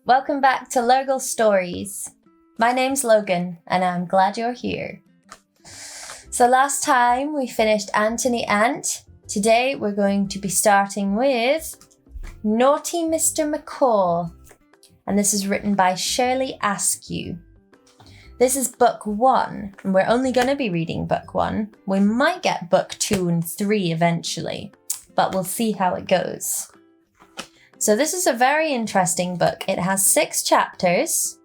welcome back to Lergle Stories. My name's Logan, and I'm glad you're here. So last time we finished Anthony Ant. Today we're going to be starting with Naughty Mr. Macaw, and this is written by Shirley Askew. This is book 1, and we're only going to be reading book 1. We might get book 2 and 3 eventually, but we'll see how it goes. So this is a very interesting book. It has 6 chapters,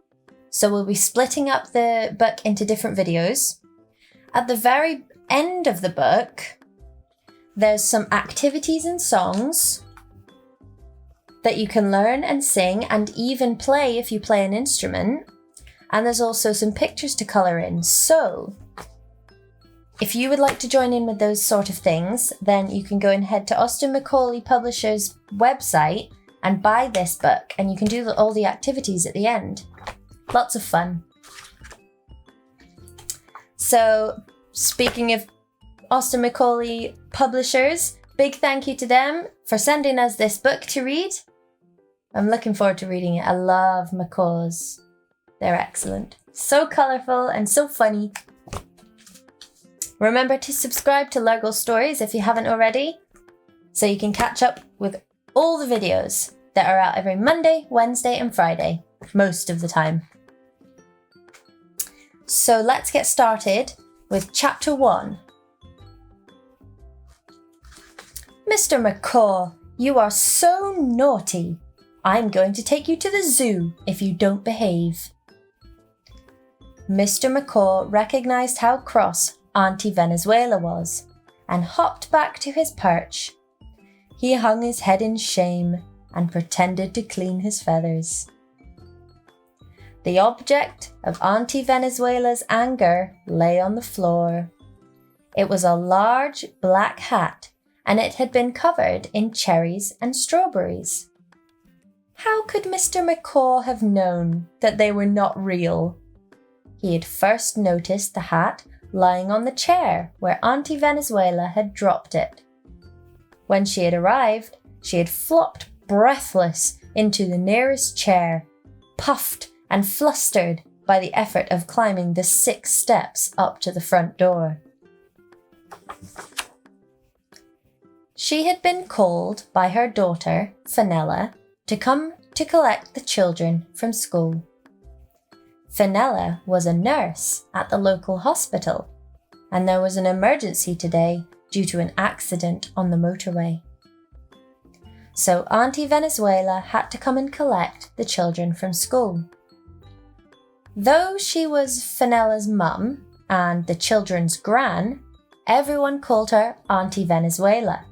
so we'll be splitting up the book into different videos. At the very end of the book, there's some activities and songs that you can learn and sing and even play if you play an instrument. And there's also some pictures to colour in. So if you would like to join in with those sort of things, then you can go and head to Austin Macauley Publishers' website and buy this book, and you can do all the activities at the end. Lots of fun. So, speaking of Austin Macauley Publishers, big thank you to them for sending us this book to read. I'm looking forward to reading it. I love macaws. They're excellent. So colourful and so funny. Remember to subscribe to Lergle Stories if you haven't already, so you can catch up with all the videos that are out every Monday, Wednesday and Friday, most of the time. So let's get started with chapter 1. Mr. Macaw, you are so naughty. I'm going to take you to the zoo if you don't behave. Mr. Macaw recognised how cross Auntie Venezuela was and hopped back to his perch. He hung his head in shame and pretended to clean his feathers. The object of Auntie Venezuela's anger lay on the floor. It was a large black hat, and it had been covered in cherries and strawberries. How could Mr. Macaw have known that they were not real? He had first noticed the hat lying on the chair where Auntie Venezuela had dropped it. When she had arrived, she had flopped breathless into the nearest chair, puffed and flustered by the effort of climbing the 6 steps up to the front door. She had been called by her daughter, Fenella, to come to collect the children from school. Fenella was a nurse at the local hospital, and there was an emergency today due to an accident on the motorway. So Auntie Venezuela had to come and collect the children from school. Though she was Fenella's mum and the children's gran, everyone called her Auntie Venezuela,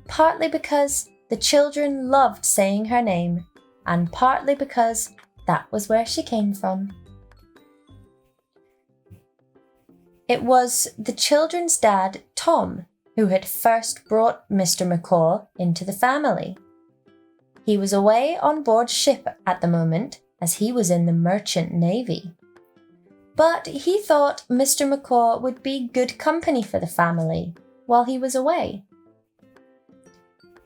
partly because the children loved saying her name, and partly because that was where she came from. It was the children's dad, Tom, who had first brought Mr. Macaw into the family. He was away on board ship at the moment, as he was in the merchant navy. But he thought Mr. Macaw would be good company for the family while he was away.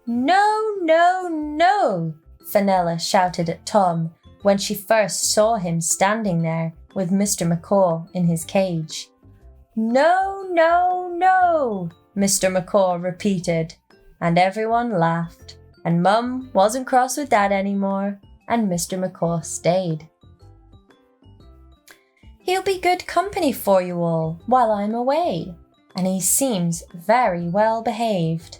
No, no, no, Fenella shouted at Tom when she first saw him standing there with Mr. Macaw in his cage. No, no, no, Mr. Macaw repeated, and everyone laughed, and Mum wasn't cross with Dad anymore, and Mr. Macaw stayed. He'll be good company for you all while I'm away, and he seems very well behaved.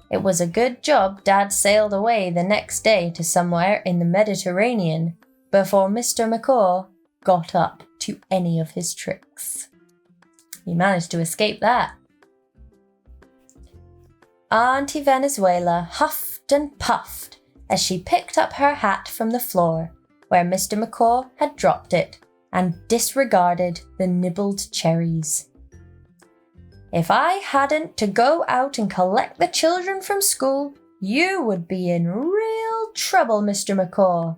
It was a good job Dad sailed away the next day to somewhere in the Mediterranean before Mr. Macaw got up to any of his tricks. He managed to escape that. Auntie Venezuela huffed and puffed as she picked up her hat from the floor where Mr. Macaw had dropped it and disregarded the nibbled cherries. If I hadn't to go out and collect the children from school, you would be in real trouble, Mr. Macaw.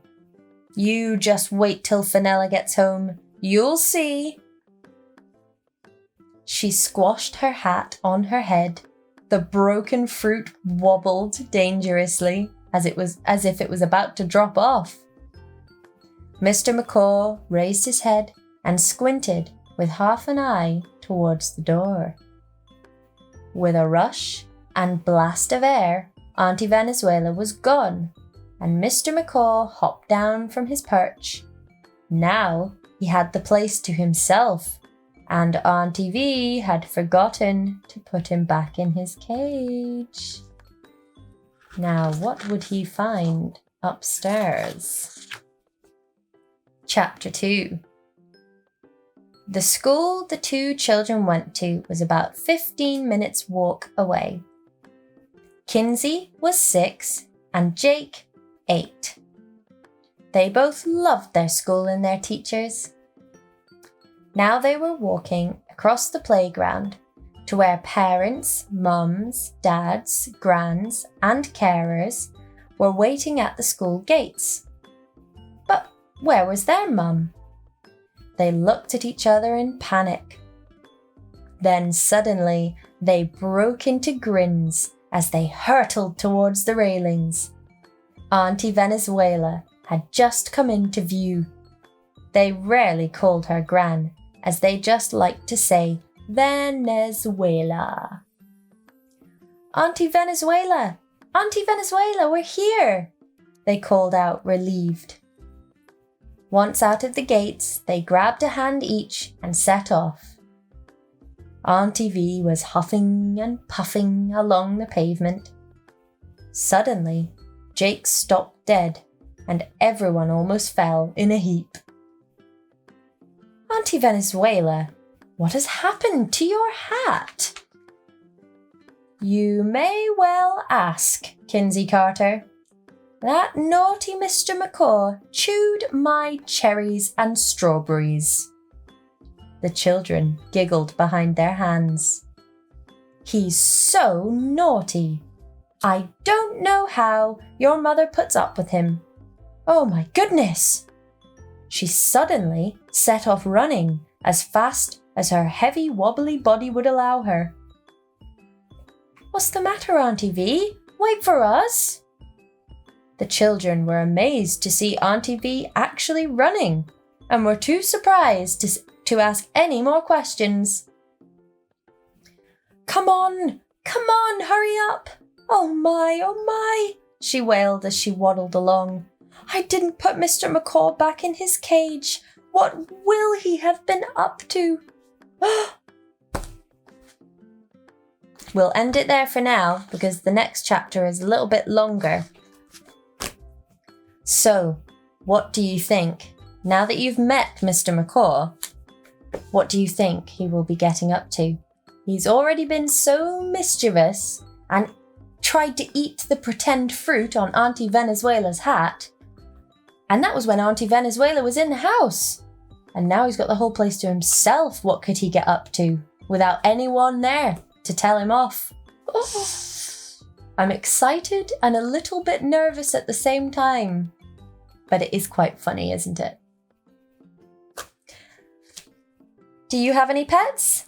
You just wait till Fenella gets home. You'll see. She squashed her hat on her head. The broken fruit wobbled dangerously, as if it was about to drop off. Mr. Macaw raised his head and squinted with half an eye towards the door. With a rush and blast of air, Auntie Venezuela was gone, and Mr. Macaw hopped down from his perch. Now he had the place to himself, and Auntie V had forgotten to put him back in his cage. Now what would he find upstairs? Chapter 2. The school the two children went to was about 15 minutes' walk away. Kinsey was 6 and Jake 8. They both loved their school and their teachers. Now they were walking across the playground to where parents, mums, dads, grands, and carers were waiting at the school gates. But where was their mum? They looked at each other in panic. Then suddenly they broke into grins as they hurtled towards the railings. Auntie Venezuela had just come into view. They rarely called her Gran, as they just liked to say Venezuela. Auntie Venezuela! Auntie Venezuela, we're here! They called out, relieved. Once out of the gates, they grabbed a hand each and set off. Auntie V was huffing and puffing along the pavement. Suddenly, Jake stopped dead, and everyone almost fell in a heap. Auntie Venezuela, what has happened to your hat? You may well ask, Kinsey Carter. That naughty Mr. Macaw chewed my cherries and strawberries. The children giggled behind their hands. He's so naughty. I don't know how your mother puts up with him. Oh my goodness! She suddenly set off running as fast as her heavy wobbly body would allow her. What's the matter, Auntie V? Wait for us! The children were amazed to see Auntie V actually running and were too surprised to ask any more questions. Come on, hurry up! Oh my, she wailed as she waddled along. I didn't put Mr. Macaw back in his cage. What will he have been up to? We'll end it there for now because the next chapter is a little bit longer. So, what do you think? Now that you've met Mr. Macaw, what do you think he will be getting up to? He's already been so mischievous and tried to eat the pretend fruit on Auntie Venezuela's hat. And that was when Auntie Venezuela was in the house. And now he's got the whole place to himself. What could he get up to without anyone there to tell him off? Oh, I'm excited and a little bit nervous at the same time. But it is quite funny, isn't it? Do you have any pets?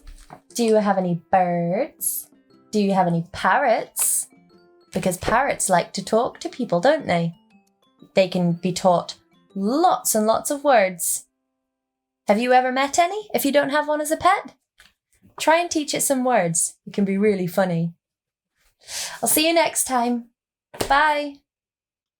Do you have any birds? Do you have any parrots? Because parrots like to talk to people, don't they? They can be taught lots and lots of words. Have you ever met any? If you don't have one as a pet, try and teach it some words. It can be really funny. I'll see you next time. Bye.